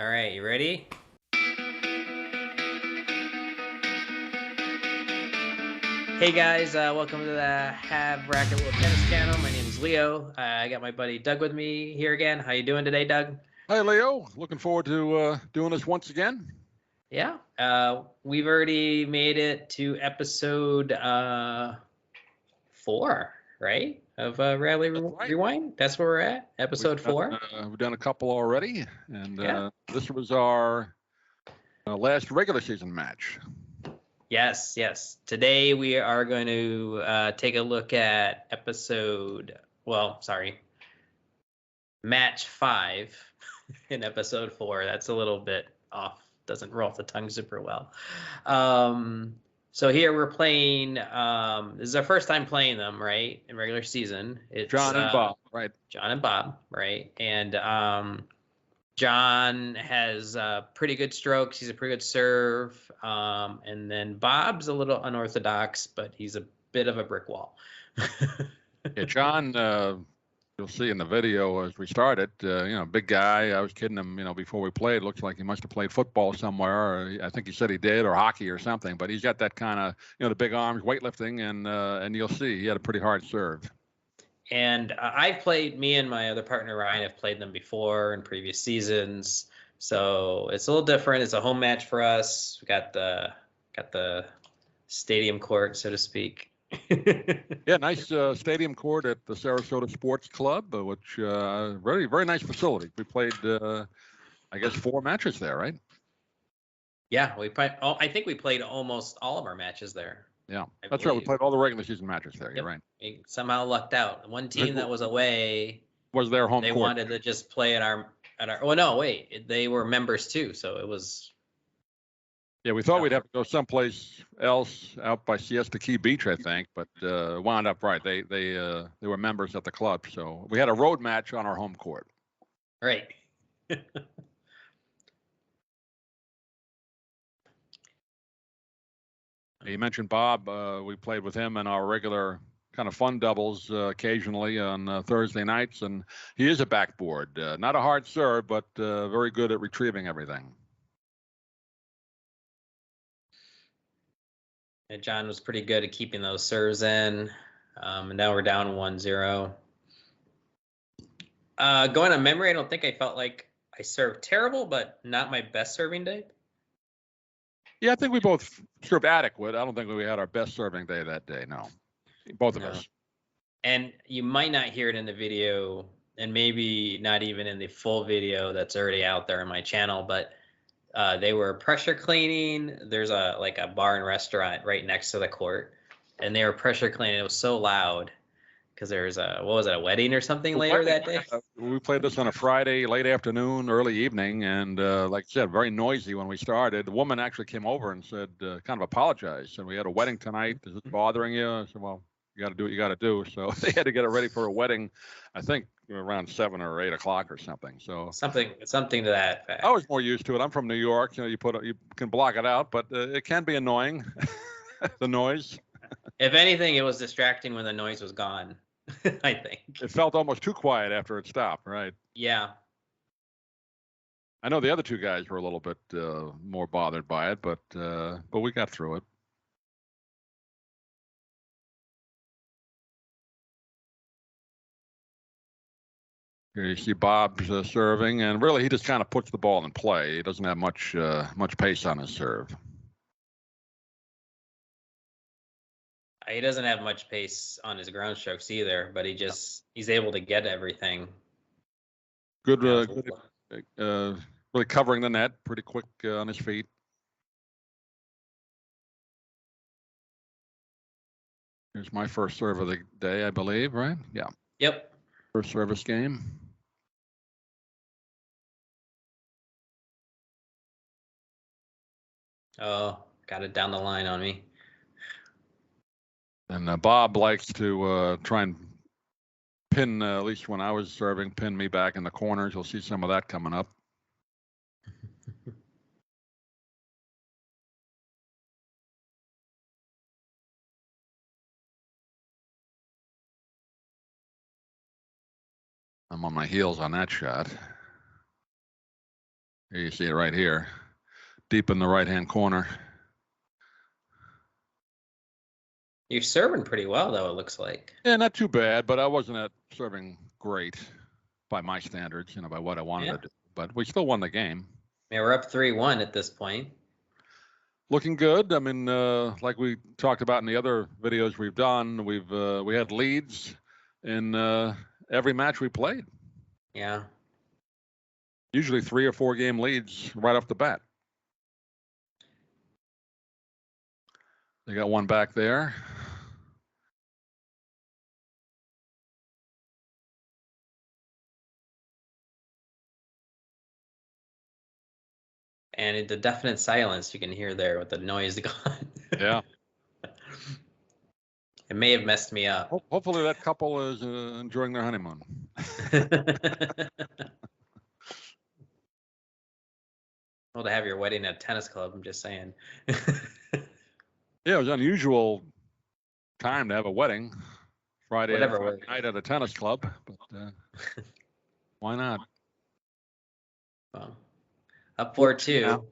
All right, you ready? Hey guys, welcome to the Racket Will Tennis channel. My name is Leo. I got my buddy Doug with me here again. How you doing today, Doug? Hi, Leo. Looking forward to doing this once again. Yeah, we've already made it to episode 4, right? Of Rally Rewind. That's where we're at, episode 4. We've done a couple already, and Yeah. This was our last regular season match. Yes. Today we are going to take a look at match 5 in episode 4. That's a little bit off. Doesn't roll off the tongue super well. So here we're playing. This is our first time playing them, right? In regular season. It's John and Bob, right? John and Bob, right? And John has pretty good strokes. He's a pretty good serve. And then Bob's a little unorthodox, but he's a bit of a brick wall. Yeah, John, you'll see in the video as we started, big guy. I was kidding him, before we played. Looks like he must have played football somewhere. Or I think he said he did, or hockey or something. But he's got that kind of, the big arms, weightlifting, and you'll see he had a pretty hard serve. And me and my other partner Ryan have played them before in previous seasons, so it's a little different. It's a home match for us. We got the stadium court, so to speak. Yeah, nice stadium court at the Sarasota Sports Club, which very, very nice facility. We played, I guess, 4 matches there, right? Yeah, we played. Oh, I think we played almost all of our matches there. Yeah, that's right. We played all the regular season matches there. Yep. You're right. We somehow lucked out. One team that was away was their home court. They wanted to just play at our. Oh no, wait. They were members too, so it was. Yeah, we thought we'd have to go someplace else out by Siesta Key Beach, I think, but wound up right. They were members at the club, so we had a road match on our home court. Right. You mentioned Bob. We played with him in our regular kind of fun doubles occasionally on Thursday nights, and he is a backboard. Not a hard serve, but very good at retrieving everything. And John was pretty good at keeping those serves in. And now we're down 1-0. Going on memory, I don't think I felt like I served terrible, but not my best serving day. Yeah, I think we both served adequate. I don't think we had our best serving day that day. No, both of us. And you might not hear it in the video, and maybe not even in the full video that's already out there on my channel, but they were pressure cleaning. There's a bar and restaurant right next to the court, and they were pressure cleaning. It was so loud because there's a wedding or something later that day. We played this on a Friday, late afternoon, early evening, and like I said, very noisy when we started. The woman actually came over and said, kind of apologized. And we had a wedding tonight. Is it bothering you? I said, well, you got to do what you got to do. So they had to get it ready for a wedding, I think around 7 or 8 o'clock or something. So something to that effect. I was more used to it. I'm from New York. You can block it out, but it can be annoying, the noise. If anything, it was distracting when the noise was gone. I think it felt almost too quiet after it stopped, right? Yeah. I know the other 2 guys were a little bit more bothered by it, but we got through it. Here you see Bob's serving, and really he just kind of puts the ball in play. He doesn't have much pace on his serve. He doesn't have much pace on his ground strokes either, but he's able to get everything. Good, really covering the net, pretty quick on his feet. Here's my first serve of the day, I believe, right? Yeah. Yep. First service game. Oh, got it down the line on me. And Bob likes to try and pin, at least when I was serving, pin me back in the corners. You'll see some of that coming up. I'm on my heels on that shot. Here you see it right here, deep in the right-hand corner. You're serving pretty well, though, it looks like. Yeah, not too bad, but I wasn't at serving great by my standards, by what I wanted to do. But we still won the game. Yeah, we're up 3-1 at this point. Looking good. I mean, like we talked about in the other videos we've done, we had leads in every match we played. Yeah. Usually 3 or 4 game leads right off the bat. They got one back there. And the definite silence you can hear there with the noise gone. Yeah. It may have messed me up. Hopefully that couple is enjoying their honeymoon. Well, to have your wedding at a tennis club, I'm just saying. Yeah, it was an unusual time to have a wedding. Friday night at a tennis club, but why not? Well, up 4-2.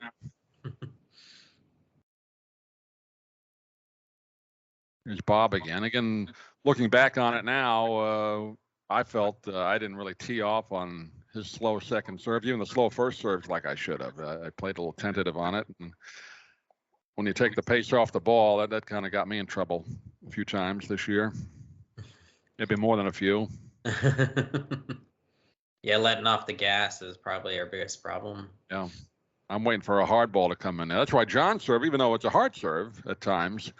Here's Bob again. Again, looking back on it now, I felt I didn't really tee off on his slow second serve, even the slow first serves like I should have. I played a little tentative on it. And when you take the pace off the ball, that kind of got me in trouble a few times this year. Maybe more than a few. Yeah, letting off the gas is probably our biggest problem. Yeah. I'm waiting for a hard ball to come in. That's why John's serve, even though it's a hard serve at times,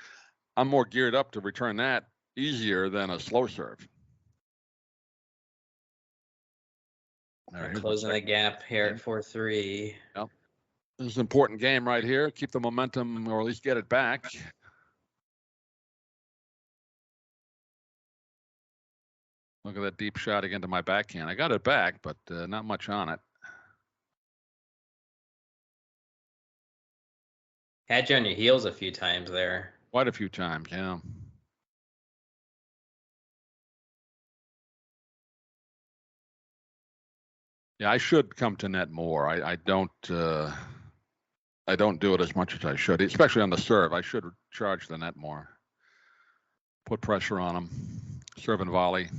I'm more geared up to return that easier than a slow serve. Closing the gap here at 4-3. Yep. This is an important game right here. Keep the momentum, or at least get it back. Look at that deep shot again to my backhand. I got it back, but not much on it. Had you on your heels a few times there. Quite a few times, yeah. Yeah, I should come to net more. I don't do it as much as I should, especially on the serve. I should charge the net more. Put pressure on them. Serve and volley.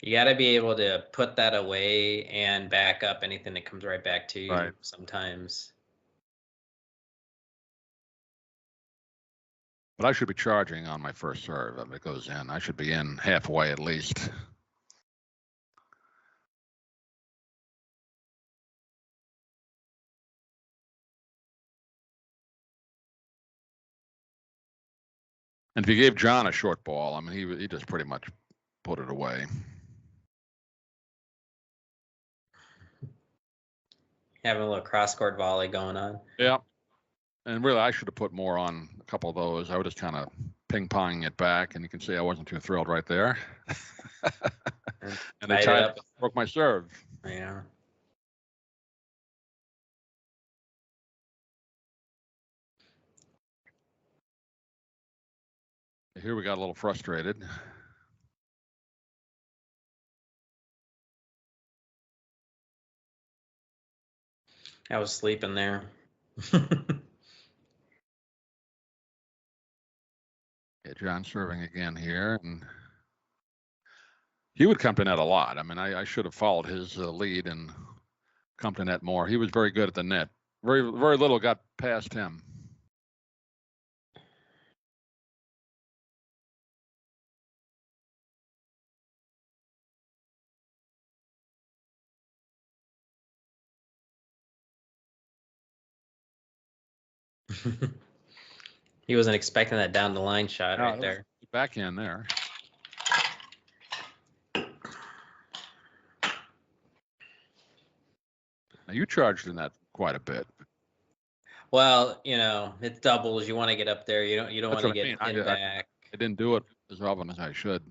You got to be able to put that away and back up anything that comes right back to you sometimes. But I should be charging on my first serve if it goes in. I should be in halfway at least. And if you gave John a short ball, I mean, he just pretty much put it away. Having a little cross-court volley going on. Yeah. And really, I should have put more on a couple of those. I was just kind of ping-ponging it back, and you can see I wasn't too thrilled right there. And I tied up, broke my serve. Yeah. Here we got a little frustrated. I was sleeping there. Yeah, John serving again here, and he would come to net a lot. I mean, I should have followed his lead and come to net more. He was very good at the net. Very little got past him. He wasn't expecting that down the line shot right there. Backhand there. Now you charged in that quite a bit. Well, it doubles. You want to get up there. You don't want to get pinned back. I didn't do it as often as I should.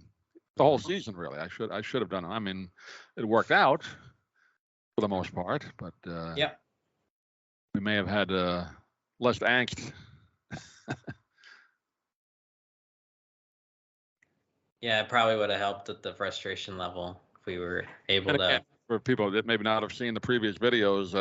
The whole season, really. I should have done it. I mean, it worked out for the most part, but yep. We may have had less angst. Yeah, it probably would have helped at the frustration level if we were able to. for people that maybe not have seen the previous videos,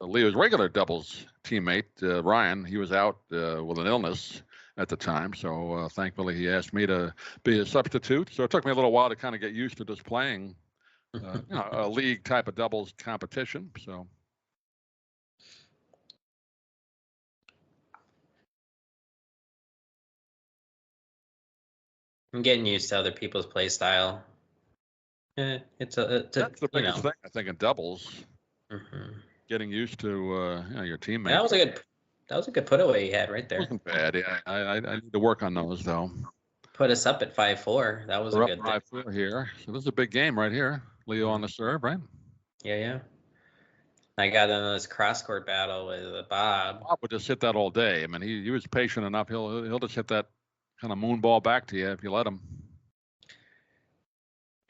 Leo's regular doubles teammate, Ryan, he was out with an illness at the time. So thankfully he asked me to be a substitute. So it took me a little while to kind of get used to just playing a league type of doubles competition. So. I'm getting used to other people's play style. It's a That's the biggest thing, I think, in doubles. Mm-hmm. Getting used to your teammates. That was a good put away you had right there. Wasn't bad. Yeah, I need to work on those though. Put us up at 5-4. That was We're a good up 5-4 here. So this is a big game right here. Leo on the serve, right? Yeah. I got in this cross court battle with Bob. Bob would just hit that all day. I mean, he was patient enough. He'll just hit that kind of moon ball back to you if you let him.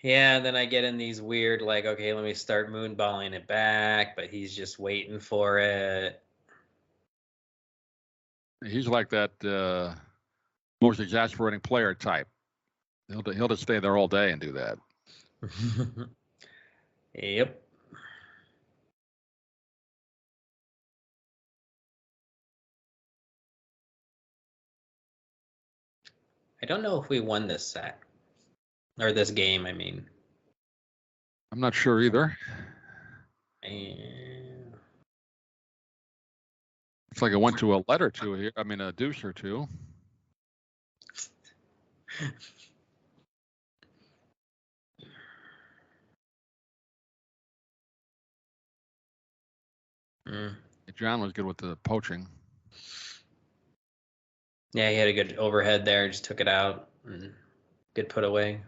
Yeah, and then I get in these weird, like, okay, let me start moonballing it back, but he's just waiting for it. He's like that most exasperating player type. He'll just stay there all day and do that. Yep. I don't know if we won this set. Or this game, I mean. I'm not sure either. It's like it went to a letter to here. I mean, a deuce or two. John was good with the poaching. Yeah, he had a good overhead there. Just took it out. Good put away.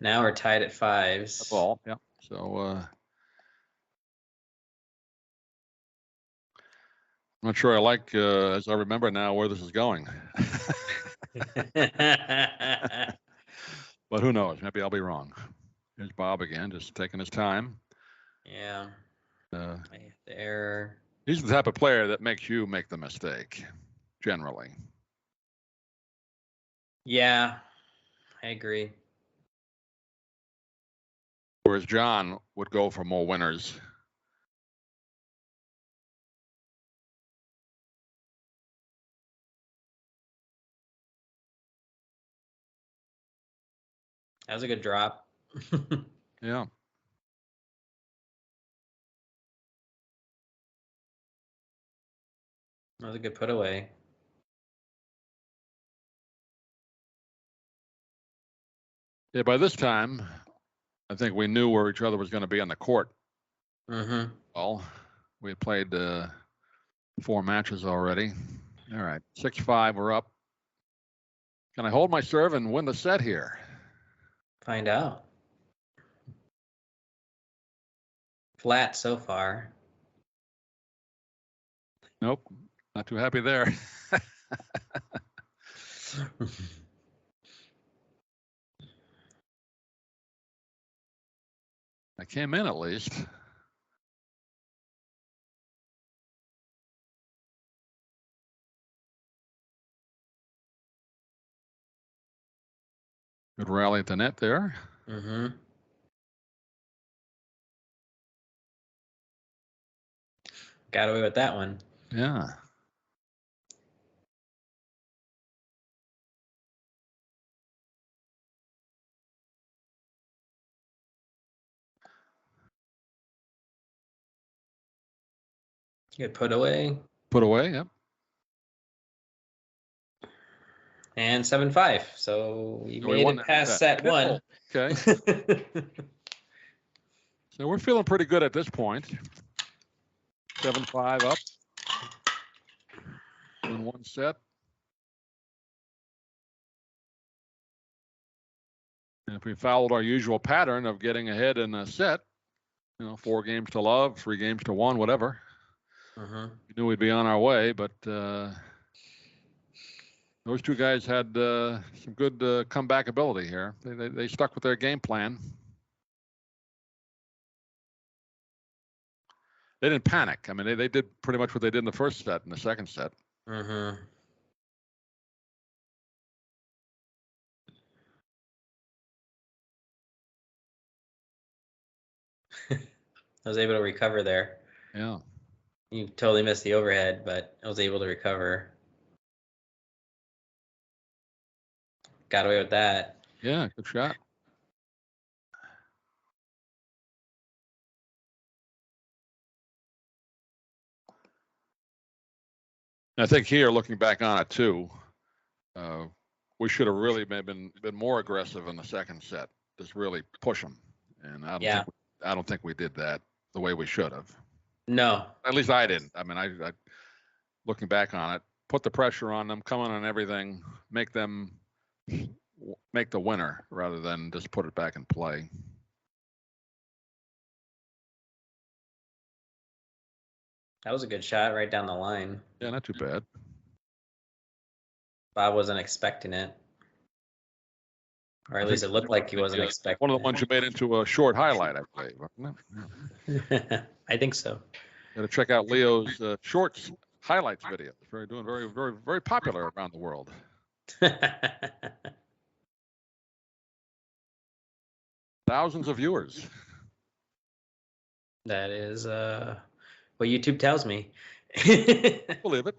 Now we're tied at 5s. A ball, yeah. So I'm not sure I like, as I remember now, where this is going. But who knows? Maybe I'll be wrong. Here's Bob again, just taking his time. Yeah. The error. He's the type of player that makes you make the mistake, generally. Yeah, I agree. Whereas John would go for more winners. That was a good drop. Yeah. That was a good put away. Yeah, by this time, I think we knew where each other was going to be on the court. Well, we had played 4 matches already. All right, 6-5, we're up. Can I hold my serve and win the set here? Find out. Flat so far. Nope, not too happy there. I came in at least. Good rally at the net there. Got away with that one. Yeah. Good put away. Put away, yep. And 7-5. So we made it past set 1. Okay. So we're feeling pretty good at this point. 7-5 up. In 1 set. And if we followed our usual pattern of getting ahead in a set, 4 games to love, 3 games to 1, whatever. We knew we'd be on our way, but those 2 guys had some good comeback ability here. They stuck with their game plan. They didn't panic. I mean, they did pretty much what they did in the first set and the second set. I was able to recover there. Yeah. You totally missed the overhead, but I was able to recover. Got away with that. Yeah, good shot. I think here, looking back on it too, we should have really been more aggressive in the second set. Just really push them, and I don't think we did that the way we should have. No. At least I didn't. I mean, I looking back on it, put the pressure on them, come on everything, make the winner rather than just put it back in play. That was a good shot right down the line. Yeah, not too bad. Bob wasn't expecting it. Or at least it looked like he wasn't expecting one of the ones you made into a short highlight, I believe, wasn't it? Yeah. I think so. Got to check out Leo's shorts highlights video. It's very popular around the world. Thousands of viewers. That is what YouTube tells me. Believe it.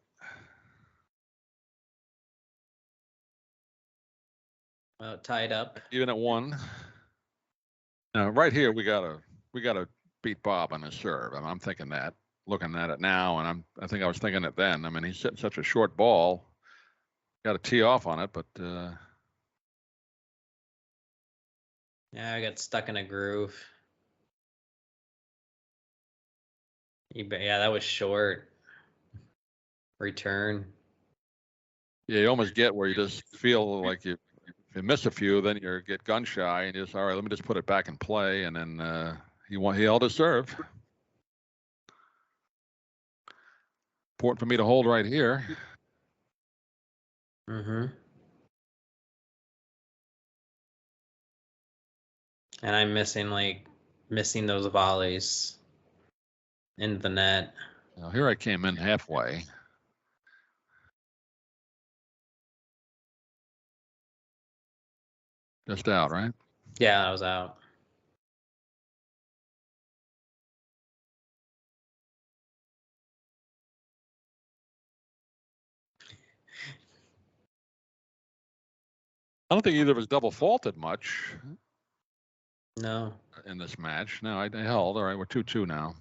Well, tied up. Even at 1. Now, right here, we gotta beat Bob on his serve. I'm thinking that, looking at it now, and I think I was thinking it then. I mean, he's hitting such a short ball. Got to tee off on it, but yeah, I got stuck in a groove. Yeah, that was short. Return. Yeah, you almost get where you just feel like if you miss a few, then you get gun shy and you just, all right, let me just put it back in play, and then he held his serve. Important for me to hold right here. Mm-hmm. And I'm missing those volleys in the net. Now here I came in halfway. Just out, right? Yeah, I was out. I don't think either of us double faulted much. No. In this match. No, I held. All right, we're 2-2 now.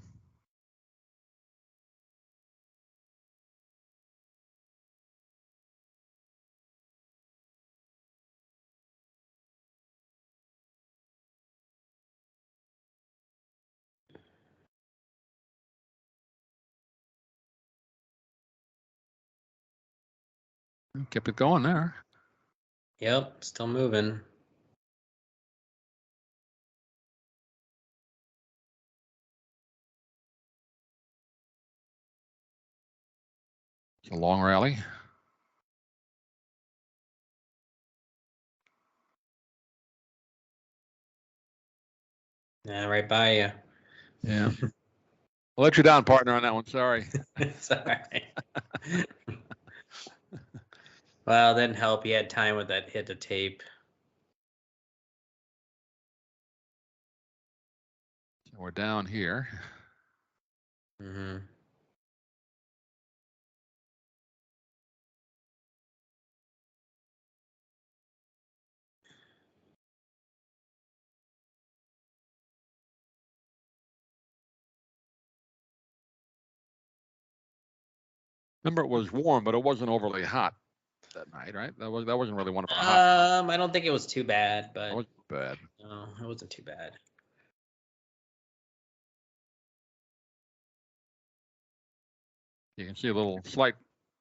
Kept it going there. Yep, still moving. It's a long rally. Yeah, right by you. Yeah. I'll let you down, partner, on that one. Sorry. It's all right. Well, it didn't help. He had time with that hit to tape. So we're down here. Mm-hmm. Remember, it was warm, but it wasn't overly hot that night, right? That wasn't really one of our hot. I don't think it was too bad, but It wasn't bad. No, it wasn't too bad. You can see a little slight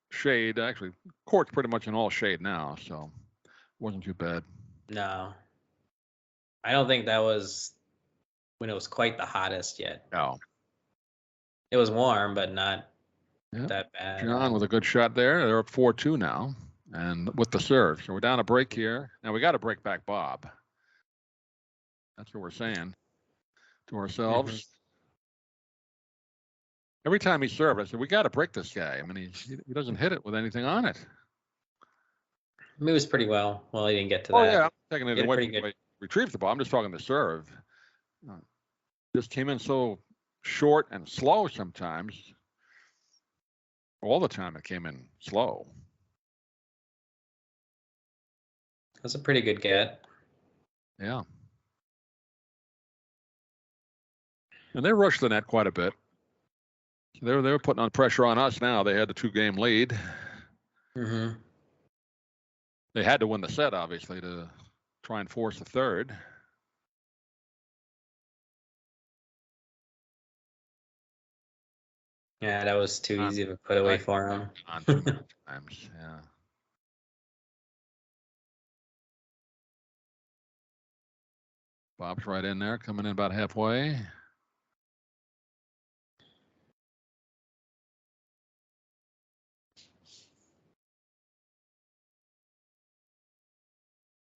shade. Actually, court's pretty much in all shade now, so it wasn't too bad. No, I don't think that was when it was quite the hottest yet. No. It was warm, but not that bad. John with a good shot there. They're up 4-2 now, and with the serve. So we're down a break here. Now we got to break back Bob. That's what we're saying to ourselves. Mm-hmm. Every time he served, I said, we got to break this guy. I mean, he doesn't hit it with anything on it. He moves pretty well. Well, he didn't get to that. Oh, yeah. I'm taking it away from the way he retrieved the ball. I'm just talking the serve. just came in so short and slow sometimes. All the time it came in slow. That's a pretty good get. Yeah. And they rushed the net quite a bit. They were putting on pressure on us now. They had the 2-game lead. Mm-hmm. They had to win the set, obviously, to try and force the third. Yeah, that was too easy of a put away for him. On too many times, yeah. Bob's right in there, coming in about halfway.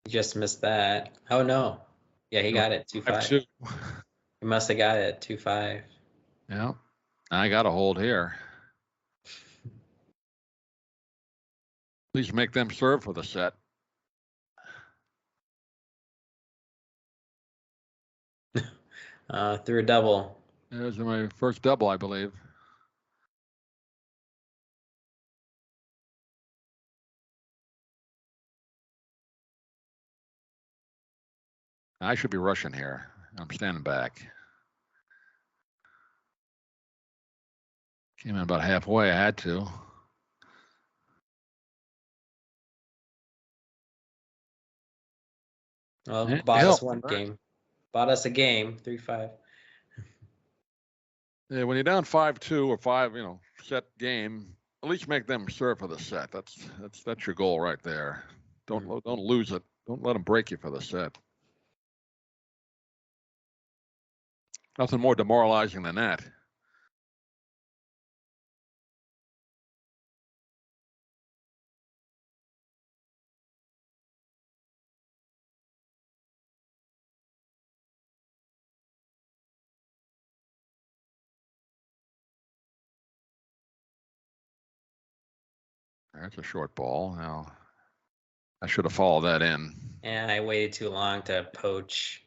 He just missed that. Oh no. Yeah, he got it 2-5. He must have got it 2-5. Yeah. I got a hold here. Please make them serve for the set. Threw a double. There's my first double, I believe. I should be rushing here. I'm standing back. Came in about halfway. I had to. Well, bought us one game. Bought us a game, 3-5. Yeah, when you're down 5-2 or 5, set game, at least make them serve for the set. That's your goal right there. Don't lose it. Don't let them break you for the set. Nothing more demoralizing than that. That's a short ball. Now, I should have followed that in. And I waited too long to poach.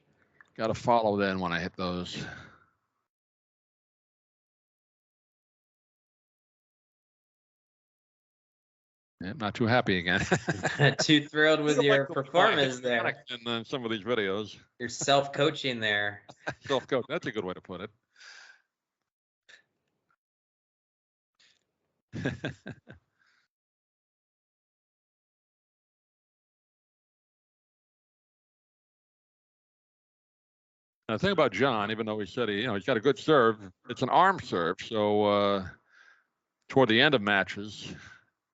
Got to follow then when I hit those. Yeah, not too happy again. Too thrilled with your performance there. In some of these videos. You're self-coaching there. Self-coach. That's a good way to put it. Now, the thing about John, even though he said he's got a good serve, it's an arm serve. So toward the end of matches,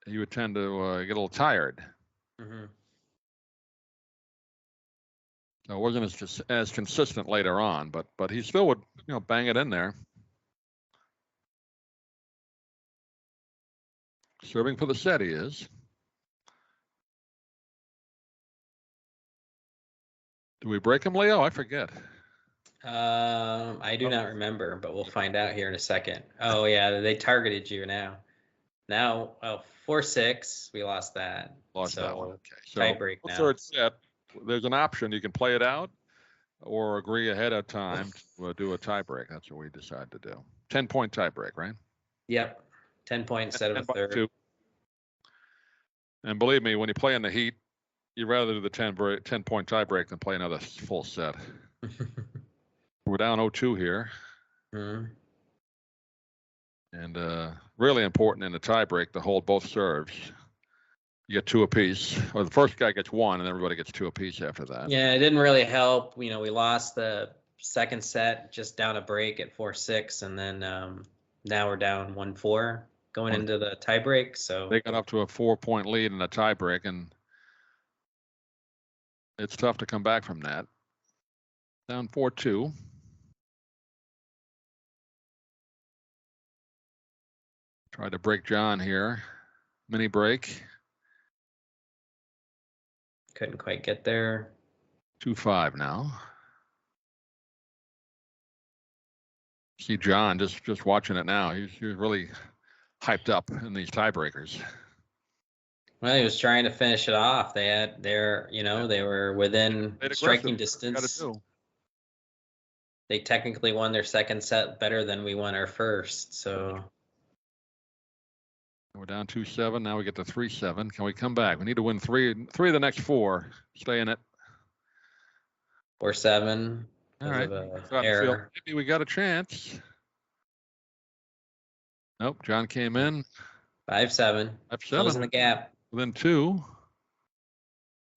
he would tend to get a little tired. Mm-hmm. So it wasn't as consistent later on, but he still would bang it in there. Serving for the set, he is. Do we break him, Leo? I forget. I do not remember, but we'll find out here in a second. Oh yeah, they targeted you now. Now, 4-6, we lost that. Lost that one. Okay. So tie break now. Third set, there's an option. You can play it out or agree ahead of time to do a tie break. That's what we decided to do. 10-point tie break, right? Yep. 10 points instead of a third. 2. And believe me, when you play in the heat, you'd rather do the 10-point tie break than play another full set. We're down 0-2 here. Mm-hmm. And really important in the tie break to hold both serves. You get 2 apiece, or the first guy gets 1, and everybody gets 2 apiece after that. Yeah, it didn't really help. We lost the second set just down a break at 4-6, and then now we're down 1-4 going into the tie break. So they got up to a 4-point lead in the tie break, and it's tough to come back from that. Down 4-2. Tried to break John here. Mini break. Couldn't quite get there. 2-5 now. See John just watching it now. He's really hyped up in these tiebreakers. Well, he was trying to finish it off. They were within striking distance. they technically won their second set better than we won our first. So we're down 2-7. Now we get to 3-7. Can we come back? We need to win three of the next 4. Stay in it. or 7 All because right. of an error. Maybe we got a chance. Nope. John came in. 5-7. 5-7. Closing the gap. Within 2.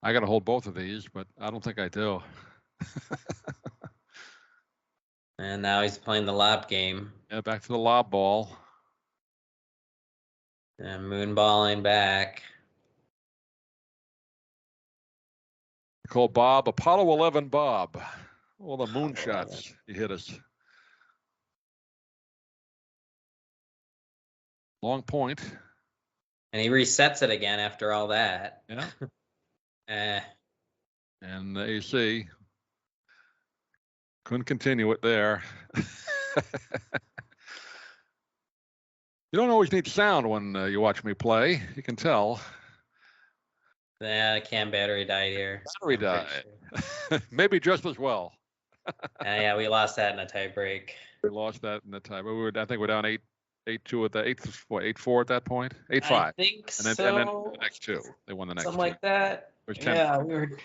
I got to hold both of these, but I don't think I do. And now he's playing the lob game. Yeah, back to the lob ball. And moonballing back. Call Bob Apollo 11 Bob. All the moon shots he hit us. Long point. And he resets it again after all that. Yeah. And the AC couldn't continue it there. You don't always need sound when you watch me play. You can tell. Yeah, the cam battery died here. Battery died. Sure. Maybe just as well. Yeah, we lost that in a tie break. We lost that in the tie. But I think we're down 8-2 at that 8-4 at that point. 8-5. I think and then the next 2. They won the next something 2. like that. Yeah,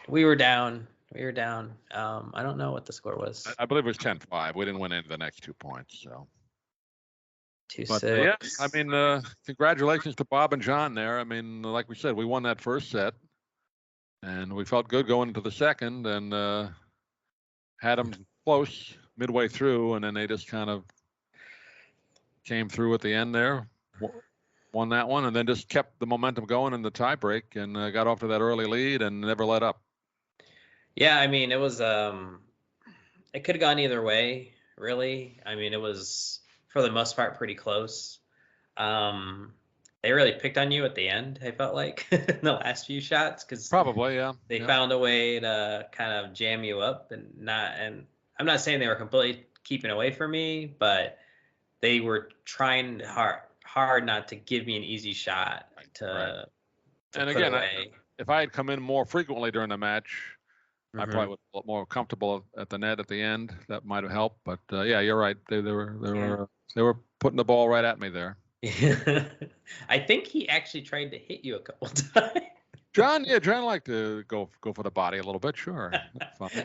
we were down. We were down. I don't know what the score was. I believe it was 10-5. We didn't win any of the next 2 points. So 2-6. Yeah, I mean, congratulations to Bob and John there. I mean, like we said, we won that first set, and we felt good going into the second, and had them close midway through, and then they just kind of came through at the end there, won that one, and then just kept the momentum going in the tiebreak, and got off to that early lead and never let up. Yeah, I mean, it was it could have gone either way, really. I mean, it was for the most part pretty close. They really picked on you at the end, I felt like, in the last few shots, because probably, yeah, they found a way to kind of jam you up, and I'm not saying they were completely keeping away from me, but they were trying hard not to give me an easy shot to and put again, away. If I had come in more frequently during the match, I probably was a lot more comfortable at the net at the end. That might have helped, but yeah, you're right. They were putting the ball right at me there. I think he actually tried to hit you a couple times. John liked to go for the body a little bit, sure.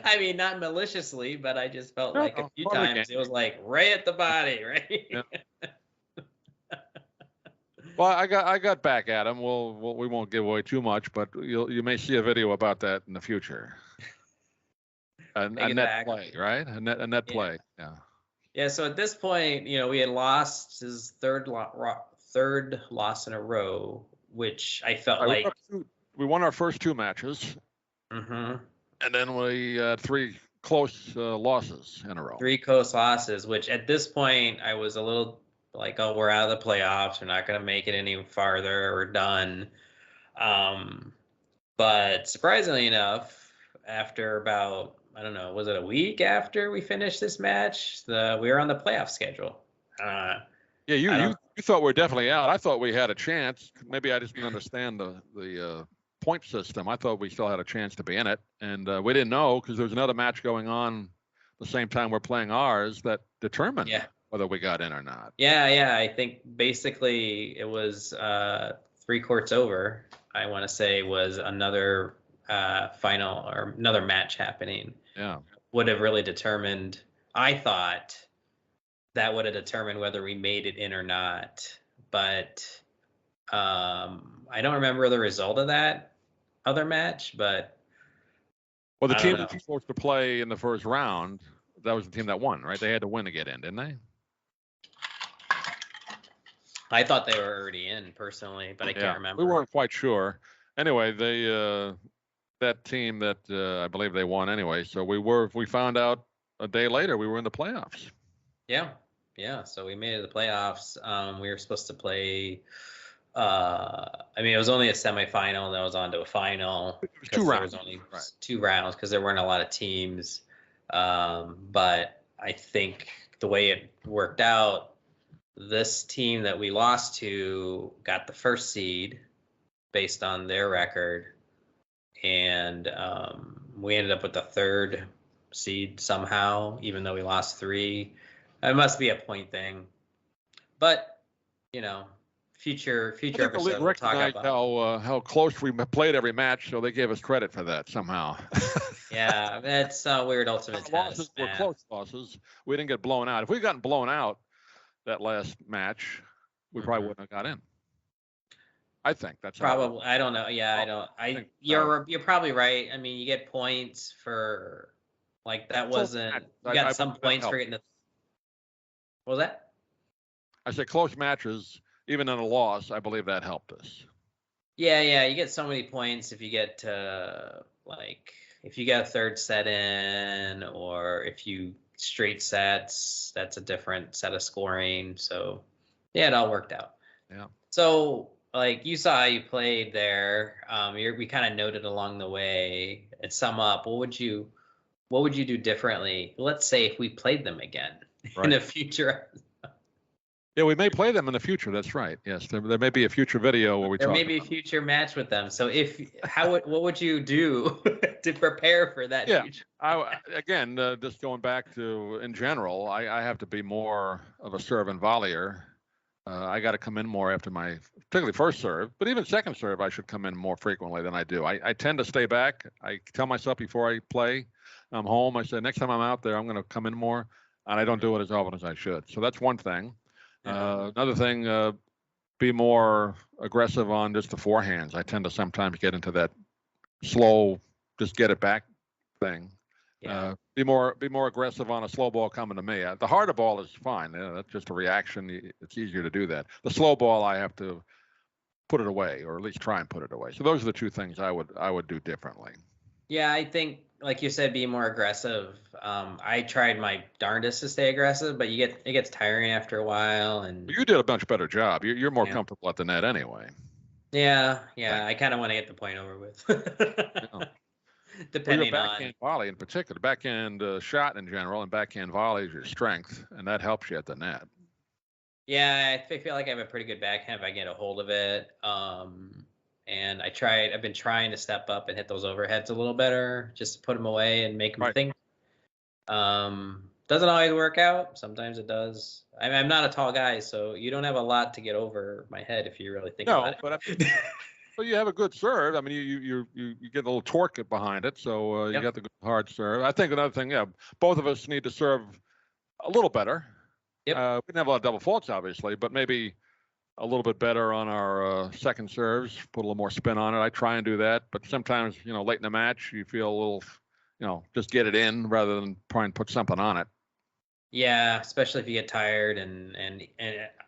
I mean, not maliciously, but I just felt like a few times it was like right at the body, right? Yeah. Well, I got back at him. We won't give away too much, but you may see a video about that in the future. A net play, right? A net play, yeah. Yeah. So at this point, we had lost his third loss in a row, which I felt like we won our first 2 matches, and then we had 3 close losses in a row. 3 close losses, which at this point I was a little like, oh, we're out of the playoffs. We're not going to make it any farther. We're done. But surprisingly enough, after about, I don't know, was it a week after we finished this match, we were on the playoff schedule. Yeah, you thought we were definitely out. I thought we had a chance. Maybe I just didn't understand the point system. I thought we still had a chance to be in it, and we didn't know because there was another match going on the same time we're playing ours that determined whether we got in or not. Yeah. I think basically it was 3 courts over, I want to say, was another final or another match happening. Yeah. Would have really determined, I thought, that would have determined whether we made it in or not. But I don't remember the result of that other match, but well, the team that was supposed to play in the first round, that was the team that won, right? They had to win to get in, didn't they? I thought they were already in personally, but I can't remember. We weren't quite sure. Anyway, that team that I believe they won anyway. So we found out a day later we were in the playoffs. Yeah. So we made it to the playoffs. We were supposed to play. I mean, it was only a semifinal, and then it was on to a final. It was 2 rounds. There was only 2 rounds because there weren't a lot of teams. But I think the way it worked out, this team that we lost to got the first seed based on their record, and we ended up with the 3rd seed somehow, even though we lost 3. It must be a point thing. But, you know, future I think the league episode we'll talk recognized about. how close we played every match, so they gave us credit for that somehow. Yeah, that's weird ultimate Our tennis losses were math. close losses. We didn't get blown out. If we'd gotten blown out that last match, we probably wouldn't have got in. I think that's probably. I don't know. Yeah, I don't. You're probably right. I mean, you get points for like that wasn't. You got some points for getting the. What was that? I said close matches, even in a loss. I believe that helped us. Yeah. You get so many points if you get like if you get a third set in, or if you straight sets. That's a different set of scoring. So yeah, it all worked out. Yeah. So like you saw how you played there. We kind of noted along the way. And sum up, what would you do differently? Let's say if we played them again in the future. Yeah, we may play them in the future. That's right. Yes, there may be a future video where we talk. There may be a future match with them. So what would you do to prepare for that future? Again, just going back to in general, I have to be more of a serve and volleyer. I got to come in more after my, particularly first serve, but even second serve, I should come in more frequently than I do. I tend to stay back. I tell myself before I play, I'm home. I say next time I'm out there, I'm going to come in more, and I don't do it as often as I should. So that's one thing. Another thing, be more aggressive on just the forehands. I tend to sometimes get into that slow, just get it back thing. Be more aggressive on a slow ball coming to me. The harder ball is fine. That's just a reaction. It's easier to do that. The slow ball, I have to put it away, or at least try and put it away. So those are the two things I would do differently. Yeah, I think, like you said, be more aggressive. I tried my darndest to stay aggressive, but it gets tiring after a while. And you did a much better job. You're more comfortable at the net anyway. Yeah. I kind of want to get the point over with. Depending well, backhand volley in particular, backhand shot in general, and backhand volley is your strength, and that helps you at the net. Yeah, I feel like I have a pretty good backhand if I get a hold of it. And I've been trying to step up and hit those overheads a little better, just to put them away and make them think. Doesn't always work out. Sometimes it does. I'm not a tall guy, so you don't have a lot to get over my head if you really think about it. But you have a good serve. I mean, you get a little torque behind it, so you got the good hard serve. I think another thing, both of us need to serve a little better. We didn't have a lot of double faults, obviously, but maybe a little bit better on our second serves, put a little more spin on it. I try and do that, but sometimes, late in the match, you feel a little, just get it in rather than try and put something on it. Yeah, especially if you get tired, and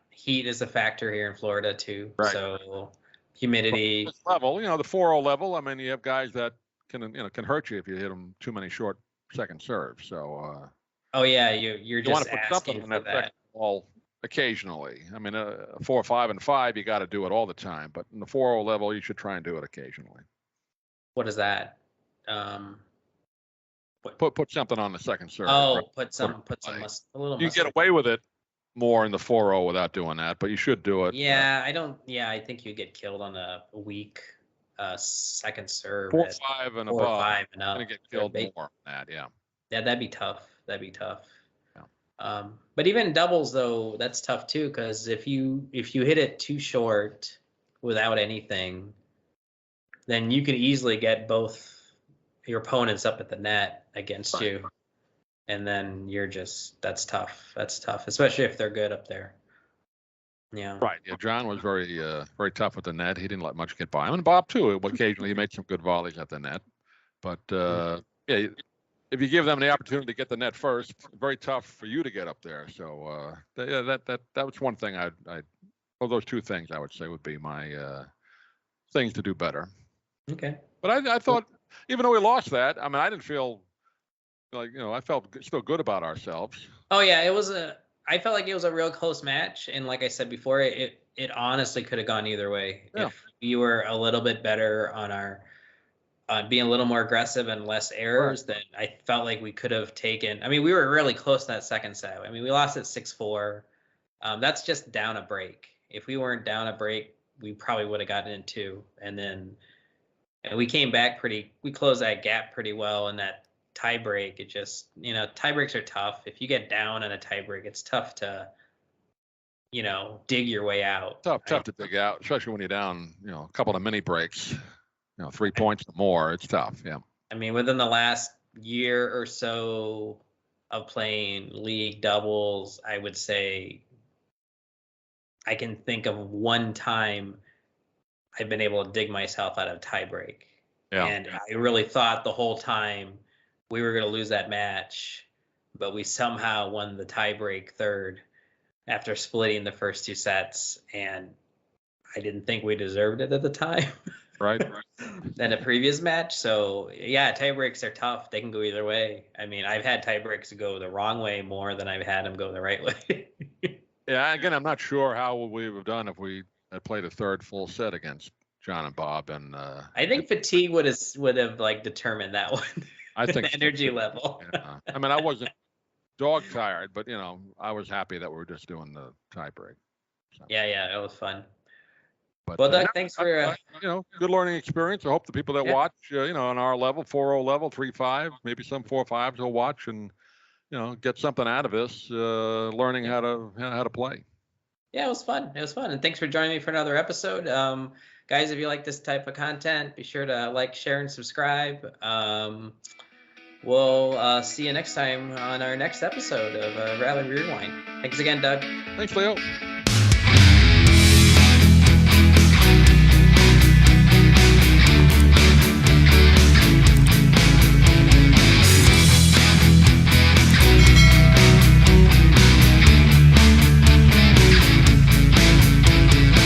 heat is a factor here in Florida too. Right. So humidity. This level, the 4-0 level. I mean, you have guys that can hurt you if you hit them too many short second serves. So. Oh yeah, you're just want to put asking something on that second ball occasionally. I mean, a 4, 5, and 5, you got to do it all the time. But in the 4-0 level, you should try and do it occasionally. What is that? Put something on the second serve. Oh, put some a little. You get away with it more in the 4-0 without doing that, but you should do it. Yeah, I don't. Yeah, I think you get killed on a weak second serve. 4, 5, and above. 4, 5 and up. Gonna get killed more on that. Yeah. Yeah, that'd be tough. But even doubles though, that's tough too, because if you hit it too short without anything, then you can easily get both your opponents up at the net against you, and then that's tough, especially if they're good up there. Right. Yeah, John was very tough with the net. He didn't let much get by him, and Bob too. Occasionally he made some good volleys at the net, but if you give them the opportunity to get the net first, very tough for you to get up there. So that was one thing those two things I would say would be my things to do better. Okay. But I thought, even though we lost that, I mean, I didn't feel like, I felt still good about ourselves. Oh yeah, I felt like it was a real close match, and like I said before, it honestly could have gone either way. Yeah. If you were a little bit better on our being a little more aggressive and less errors, then I felt like we could have taken. I mean, we were really close to that second set. I mean, we lost at 6-4. That's just down a break. If we weren't down a break, we probably would have gotten in 2. And we came back we closed that gap pretty well in that tie break, it just, tie breaks are tough. If you get down on a tie break, it's tough to, dig your way out. Tough to dig out, especially when you're down, a couple of mini breaks, 3 points or more. It's tough. Yeah. I mean, within the last year or so of playing league doubles, I would say I can think of one time I've been able to dig myself out of tie break. Yeah. And I really thought the whole time we were going to lose that match, but we somehow won the tie break third after splitting the first 2 sets. And I didn't think we deserved it at the time. Right. Than a previous match. So yeah, tie breaks are tough. They can go either way. I mean, I've had tie breaks go the wrong way more than I've had them go the right way. Yeah. Again, I'm not sure how we would have done if we had played a third full set against John and Bob. And I think fatigue would have like determined that one. I think the energy level. Yeah. I mean, I wasn't dog tired, but I was happy that we were just doing the tie break. So. Yeah, it was fun. But, well, Doug, thanks for good learning experience. I hope the people that watch, on our level, 4.0 level, 3.5, maybe some 4.5s will watch and get something out of this, learning how to play. Yeah, it was fun. And thanks for joining me for another episode. Guys, if you like this type of content, be sure to like, share, and subscribe. We'll see you next time on our next episode of Rattle and Rewind. Thanks again, Doug. Thanks, Leo.